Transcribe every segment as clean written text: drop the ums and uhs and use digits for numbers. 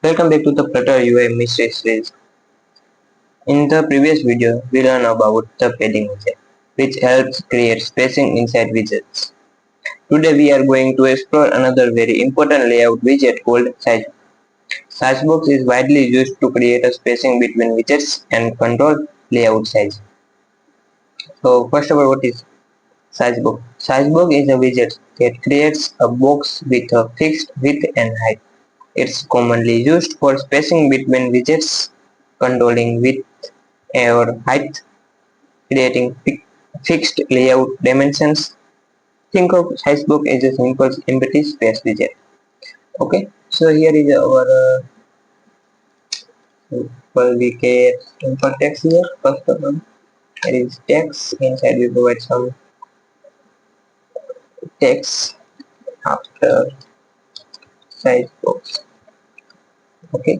Welcome back to the Flutter UI mystery series. In the previous video, we learned about the padding widget, which helps create spacing inside widgets. Today we are going to explore another very important layout widget called size. SizedBox is widely used to create a spacing between widgets and control layout size. So first of all, what is SizedBox? SizedBox is a widget that creates a box with a fixed width and height. It's commonly used for spacing between widgets, controlling width or height, creating fixed layout dimensions. Think of SizedBox as a simple empty space widget. Okay, so here is our simple we get simple text here. First of all, there is text. Inside we provide some text after SizedBox. Okay,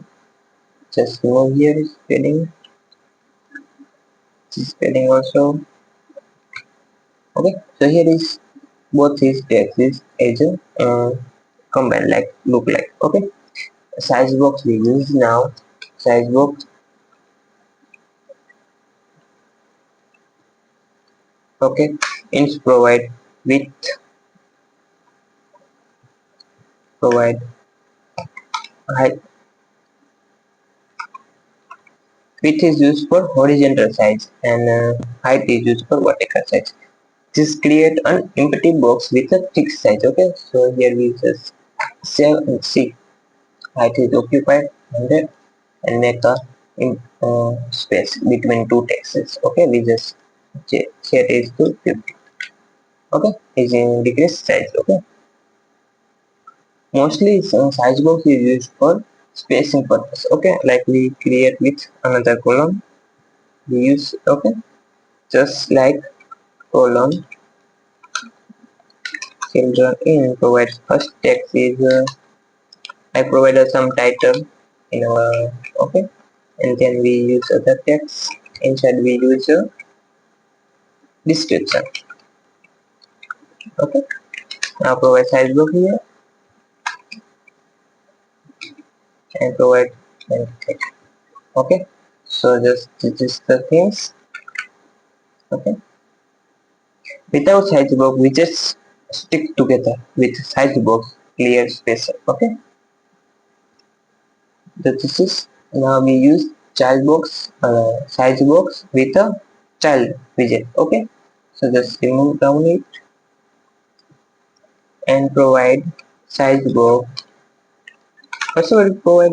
just remove here is spelling. This spelling also. Okay, so here is both these texts as a combined like look like. Okay, SizedBox we use now. SizedBox. Okay, ins provide height. Width is used for horizontal size and height is used for vertical size. Just create an empty box with a fixed size. Okay, so here we just save and see height is occupied 100 and make a space between two texts. Okay, we just set it to 50. Okay, is in decrease size. Okay, mostly size box is used for spacing purpose. Okay, like we create with another column we use. Okay, just like column children in provides first text is I provided some title in our okay, and then we use other text. Inside we use a description. Okay, now provide size box here and provide text. Okay, so this is the things. Okay, without SizedBox we just stick together with SizedBox clear space. Okay, so this is now we use SizedBox with a child widget. Okay, so just remove down it and provide SizedBox. First of all provide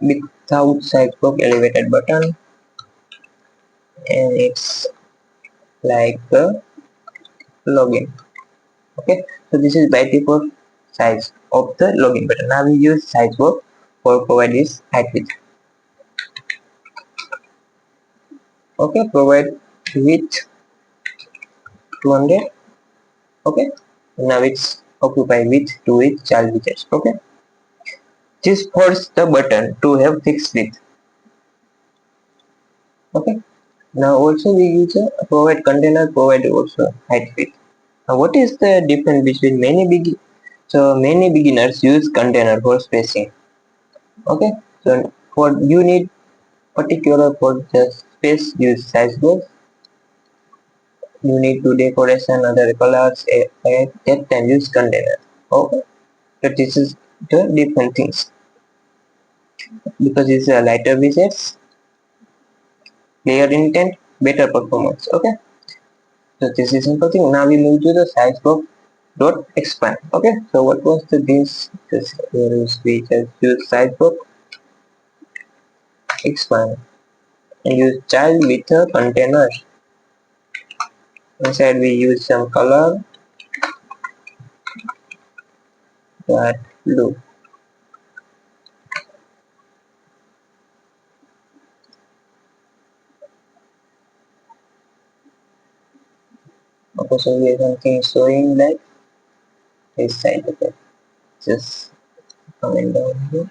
without SizedBox elevated button, and it's like the login. Okay, so this is by default size of the login button. Now we use SizedBox for provide this height width. Okay, provide width 200. Okay, now it's occupy width to width child widgets. Okay, just force the button to have fixed width. Okay, now also we use a provide container provide also height width. Now what is the difference between many beginners use container for spacing. Okay, so for you need particular for the space use SizedBox. You need to decoration other colors at that time use container. Okay, so this is the different things because it's a lighter widgets, clear intent, better performance. Okay, so this is simple thing. Now we move to the SizedBox.expand. Okay, so what was this here is we just use SizedBox expand and use child with a container. Inside we use some color that blue. Okay, so we have something showing like this side. Okay, just coming down here.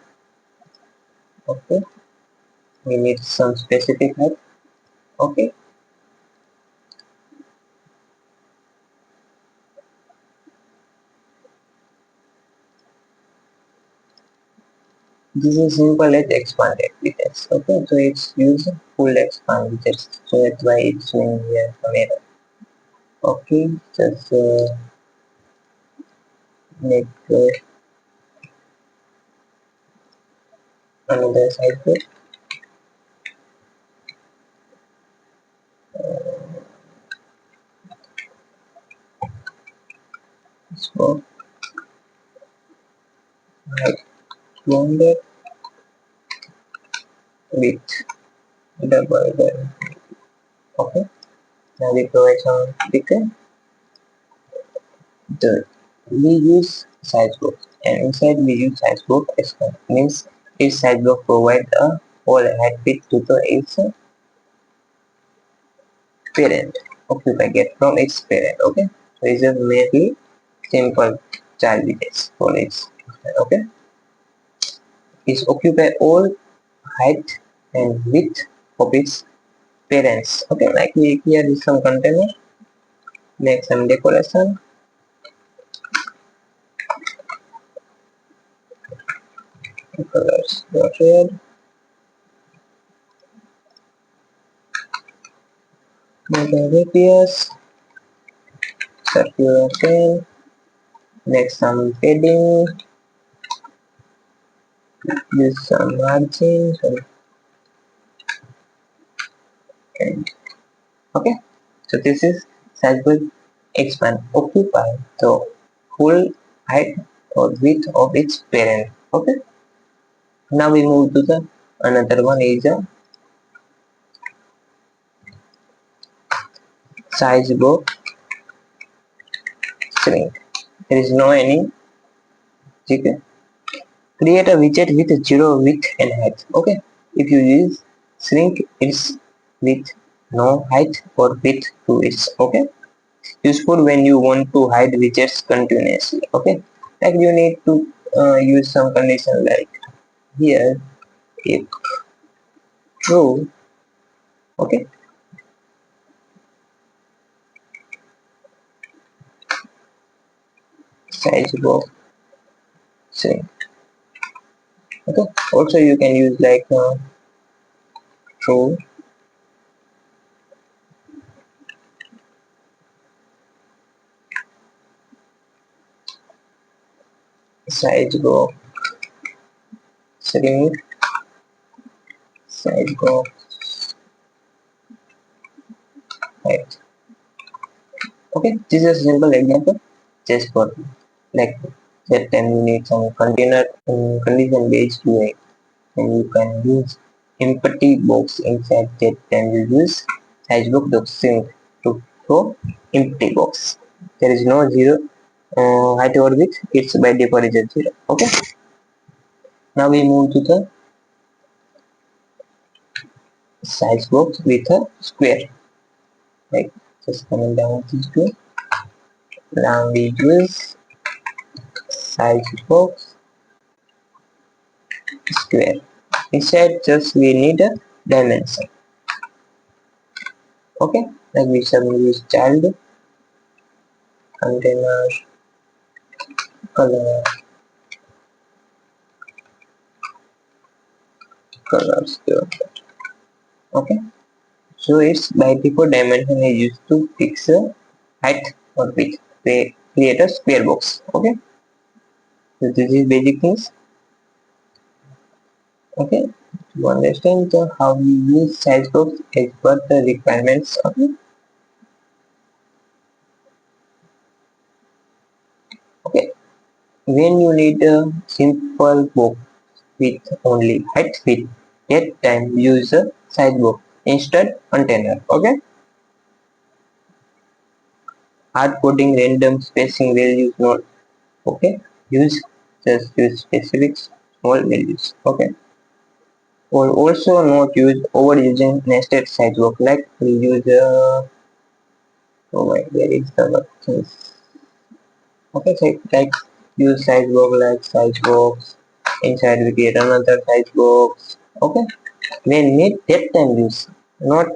Okay, we need some specific height. Okay, This is simple as expanded widgets. Okay, so it's use full expand widgets. So that's why it's showing here some error. Okay, just make another cycle. So right bounded with double button. Okay, now we provide some sticker. Third, we use SizedBox, and inside we use SizedBox expand. Means each SizedBox provides a whole head fit to the its parent. Occupy get from its parent. Okay, so it's a merely simple child widgets for its okay. Is occupy all height and width of its parents. Okay, like we here is some container, make some decoration, colors dot red, make a radius, circular pen, make some padding, use some margin, sorry, and okay. So this is SizedBox expand occupy the full height or width of its parent. Okay. Now we move to the another one is a SizedBox.shrink. There is no any. Okay. Create a widget with zero width and height. Okay. If you use shrink its with no height or width to its. Okay. Useful when you want to hide widgets continuously. Okay. Like you need to use some condition like here if true. Okay. SizedBox shrink. Okay. Also you can use like true SizedBox shrink SizedBox height. Okay, this is a simple example just for like that time you need some container condition based UI and you can use empty box inside that then you use SizedBox.shrink to show empty box. There is no zero height or width, it's by default is a zero. Okay, now we move to the size box with a square. Like just coming down this way. Now we use size box square. Inside just we need a dimension. Okay, like we shall use child container color colors. Okay, so it's by default dimension is used to fix a height or width. They create a square box. Okay, so this is basic things. Okay, to understand how we use size box as per the requirements. Okay, when you need a simple box with only height width, that time use a size box instead container. Okay, hard coding random spacing values not. Okay, use just use specific small values. Okay, or also not use overusing nested size box like we use oh my where is the things. Okay, so like use size box like size box inside we get another size box. Okay, when need that time use, not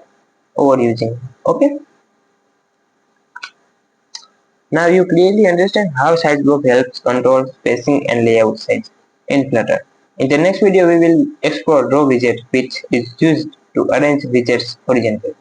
overusing. Okay, now you clearly understand how size box helps control spacing and layout size in Flutter. In the next video, we will explore row widget, which is used to arrange widgets horizontally.